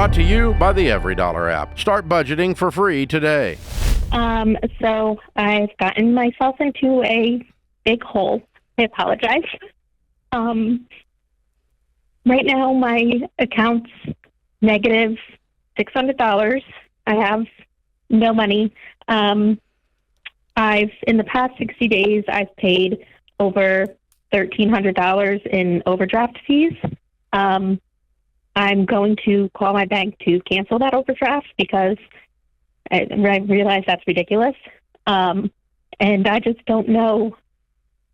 Brought to you by the EveryDollar app. Start budgeting for free today. So I've gotten myself into a big hole. I apologize. Right now my account's negative $600. I have no money. In the past 60 days, I've paid over $1,300 in overdraft fees. I'm going to call my bank to cancel that overdraft because I realize that's ridiculous. And I just don't know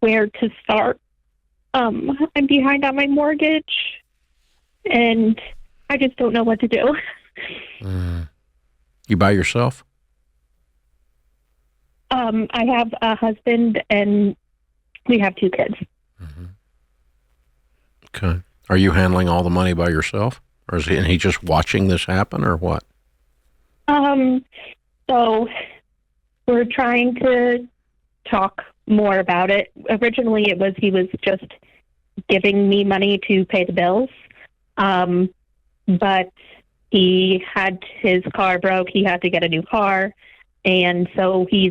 where to start. I'm behind on my mortgage, and I just don't know what to do. You by yourself? I have a husband, and we have 2 kids. Mm-hmm. Okay. Are you handling all the money by yourself? Or is he just watching this happen, or what? So we're trying to talk more about it. Originally, he was just giving me money to pay the bills. But he had his car broke. He had to get a new car. And so he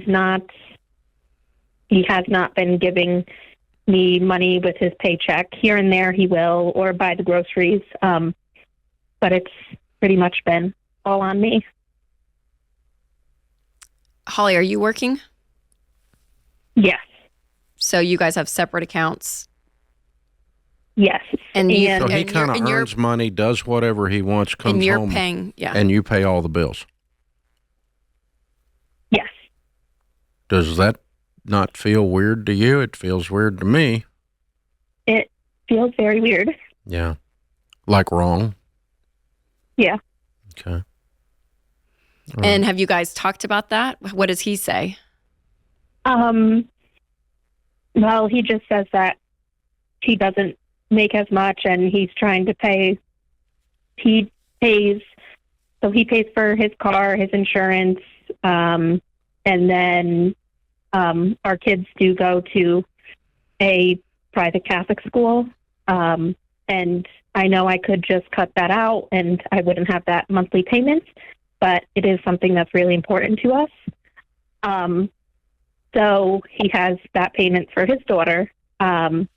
has not been giving me money with his paycheck. Here and there he will, or buy the groceries. But it's pretty much been all on me. Holly, are you working? Yes. So you guys have separate accounts? Yes. So he kind of earns money, does whatever he wants, comes home. And you're paying, yeah. And you pay all the bills. Yes. Does that not feel weird to you? It feels weird to me. It feels very weird. Yeah. Like wrong? Yeah. Okay. And have you guys talked about that? What does he say? Well, he just says that he doesn't make as much, and he's trying to pay. He pays for his car, his insurance, and then our kids do go to a private Catholic school, and I know I could just cut that out and I wouldn't have that monthly payment, but it is something that's really important to us. So he has that payment for his daughter, and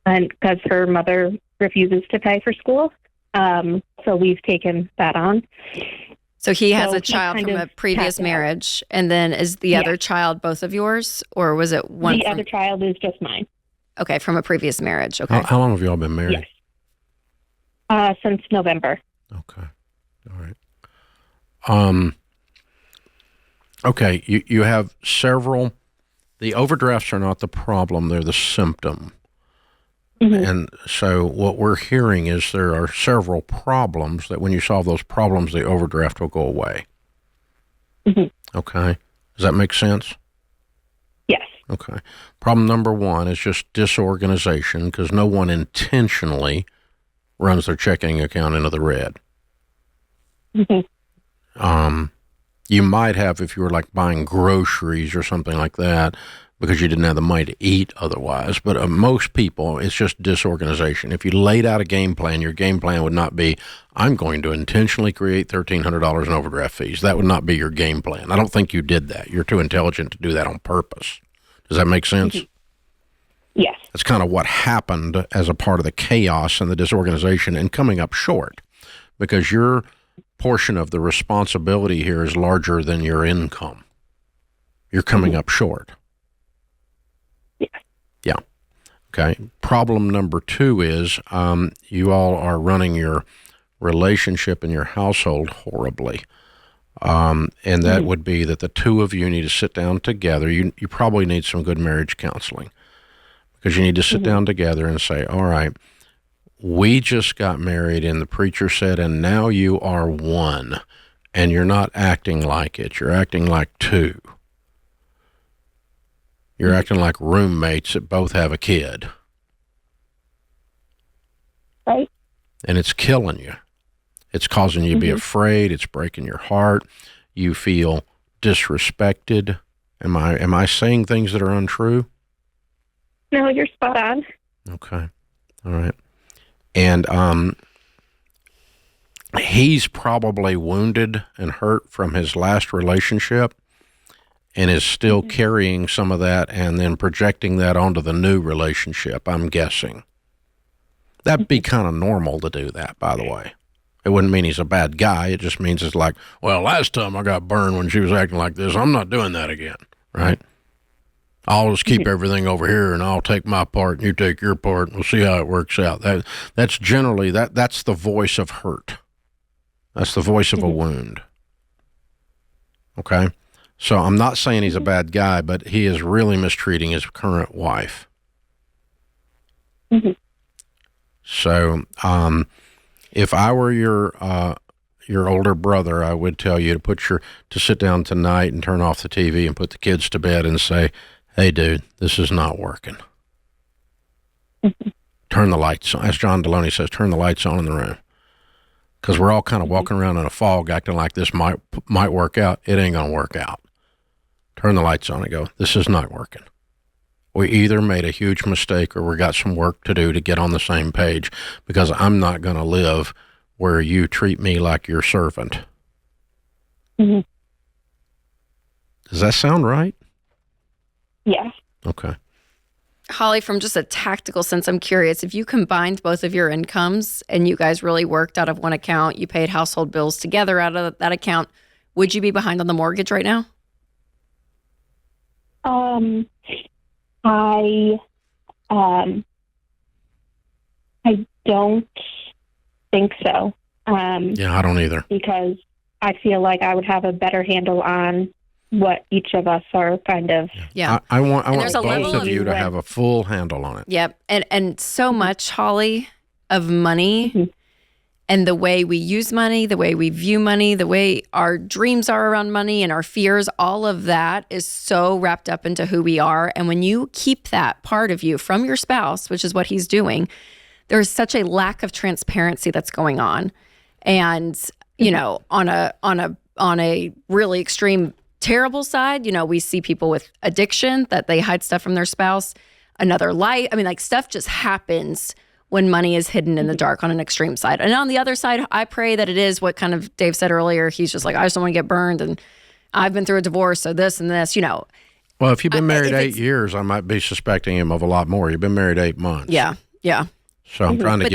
because her mother refuses to pay for school. So we've taken that on. So he has a child from a previous marriage, and then is the other child both of yours, or was it one? The other child is just mine. Okay, from a previous marriage. Okay. How long have you all been married? Yes. Since November. Okay. All right. Okay, you have several. The overdrafts are not the problem; they're the symptom. Mm-hmm. And so what we're hearing is there are several problems that when you solve those problems, the overdraft will go away. Mm-hmm. Okay. Does that make sense? Yes. Okay. Problem number 1 is just disorganization, because no one intentionally runs their checking account into the red. Mm-hmm. You might have if you were like buying groceries or something like that, because you didn't have the money to eat otherwise. But most people, it's just disorganization. If you laid out a game plan, your game plan would not be, I'm going to intentionally create $1,300 in overdraft fees. That would not be your game plan. I don't think you did that. You're too intelligent to do that on purpose. Does that make sense? Mm-hmm. Yes. That's kind of what happened as a part of the chaos and the disorganization and coming up short, because your portion of the responsibility here is larger than your income. You're coming up short. Yeah. Okay. Problem number 2 is you all are running your relationship and your household horribly. And that would be that the 2 of you need to sit down together. You probably need some good marriage counseling, because you need to sit down together and say, all right, we just got married and the preacher said, and now you are one, and you're not acting like it. You're acting like 2. You're acting like roommates that both have a kid. Right. And it's killing you. It's causing you to be afraid. It's breaking your heart. You feel disrespected. Am I saying things that are untrue? No, you're spot on. Okay. All right. And he's probably wounded and hurt from his last relationship and is still carrying some of that and then projecting that onto the new relationship, I'm guessing. That'd be kind of normal to do that, by the way. It wouldn't mean he's a bad guy. It just means it's like, well, last time I got burned when she was acting like this. I'm not doing that again, right? I'll just keep everything over here, and I'll take my part, and you take your part, and we'll see how it works out. That's generally, that's the voice of hurt. That's the voice of a wound. Okay? So I'm not saying he's a bad guy, but he is really mistreating his current wife. So, if I were your older brother, I would tell you to sit down tonight and turn off the TV and put the kids to bed and say, hey, dude, this is not working. Turn the lights on. As John Deloney says, turn the lights on in the room. Because we're all kind of walking around in a fog acting like this might work out. It ain't going to work out. Turn the lights on and go, this is not working. We either made a huge mistake or we got some work to do to get on the same page, because I'm not going to live where you treat me like your servant. Does that sound right? Yeah. Okay. Holly, from just a tactical sense, I'm curious, if you combined both of your incomes and you guys really worked out of one account, you paid household bills together out of that account, would you be behind on the mortgage right now? I don't think so. Yeah, I don't either. Because I feel like I would have a better handle on what each of us are kind of. Yeah. I want there's a both level of of you to have a full handle on it. Yep. And so much, Holly, of money and the way we use money, the way we view money, the way our dreams are around money and our fears, all of that is so wrapped up into who we are. And when you keep that part of you from your spouse, which is what he's doing, there's such a lack of transparency that's going on. And, you know, on a really extreme, terrible side, you know, we see people with addiction that they hide stuff from their spouse, another life. I mean, like, stuff just happens when money is hidden in the dark on an extreme side. And on the other side, I pray that it is what kind of Dave said earlier. He's just like, I just don't want to get burned. And I've been through a divorce, so this and this, you know. Well, if you've been married 8 years, I might be suspecting him of a lot more. You've been married 8 months. Yeah. So I'm trying to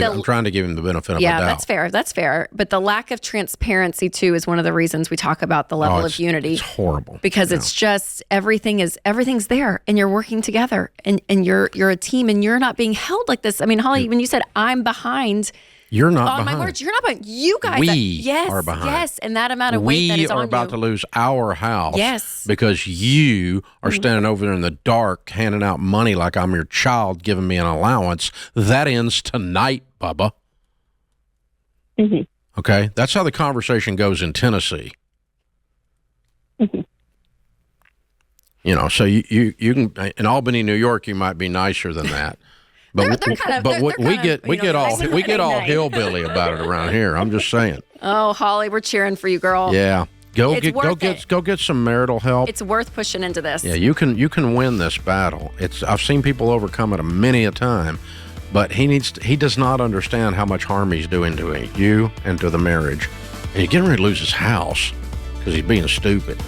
give him the benefit of a doubt. Yeah, that's fair. But the lack of transparency too is one of the reasons we talk about the level of unity. It's horrible. Because it's just everything's there and you're working together and you're a team and you're not being held like this. I mean, Holly, when you said I'm behind, you're not on behind. my words, you're not behind. You guys are behind. Yes, and that amount of weight that is on you. We are about to lose our house. Yes. Because you are standing over there in the dark handing out money like I'm your child, giving me an allowance. That ends tonight, Bubba. Okay? That's how the conversation goes in Tennessee. You know, so you can, in Albany, New York, you might be nicer than that. But we get all hillbilly about it around here. I'm just saying. Oh, Holly, we're cheering for you, girl. Yeah, go get some marital help. It's worth pushing into this. Yeah, you can win this battle. I've seen people overcome it many a time, but he does not understand how much harm he's doing to you and to the marriage, and he's getting ready to lose his house because he's being stupid.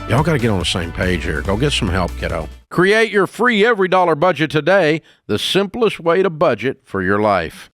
Y'all got to get on the same page here. Go get some help, kiddo. Create your free every dollar budget today, the simplest way to budget for your life.